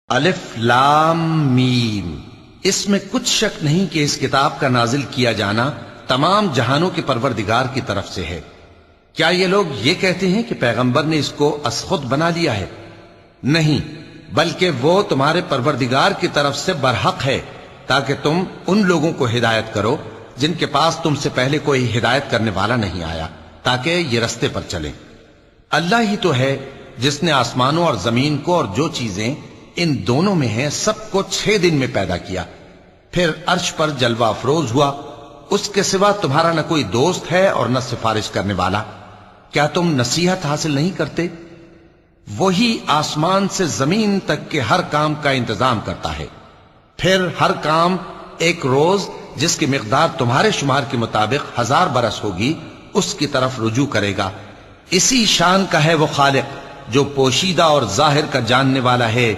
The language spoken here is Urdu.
الف لام میم، اس میں کچھ شک نہیں کہ اس کتاب کا نازل کیا جانا تمام جہانوں کے پروردگار کی طرف سے ہے۔ کیا یہ لوگ یہ کہتے ہیں کہ پیغمبر نے اس کو از خود بنا لیا ہے؟ نہیں، بلکہ وہ تمہارے پروردگار کی طرف سے برحق ہے، تاکہ تم ان لوگوں کو ہدایت کرو جن کے پاس تم سے پہلے کوئی ہدایت کرنے والا نہیں آیا، تاکہ یہ رستے پر چلیں۔ اللہ ہی تو ہے جس نے آسمانوں اور زمین کو اور جو چیزیں ان دونوں میں ہیں سب کو 6 دن میں پیدا کیا، پھر عرش پر جلوہ افروز ہوا۔ اس کے سوا تمہارا نہ کوئی دوست ہے اور نہ سفارش کرنے والا۔ کیا تم نصیحت حاصل نہیں کرتے؟ وہی آسمان سے زمین تک کے ہر کام کا انتظام کرتا ہے، پھر ہر کام ایک روز جس کی مقدار تمہارے شمار کے مطابق 1000 برس ہوگی اس کی طرف رجوع کرے گا۔ اسی شان کا ہے وہ خالق جو پوشیدہ اور ظاہر کا جاننے والا ہے،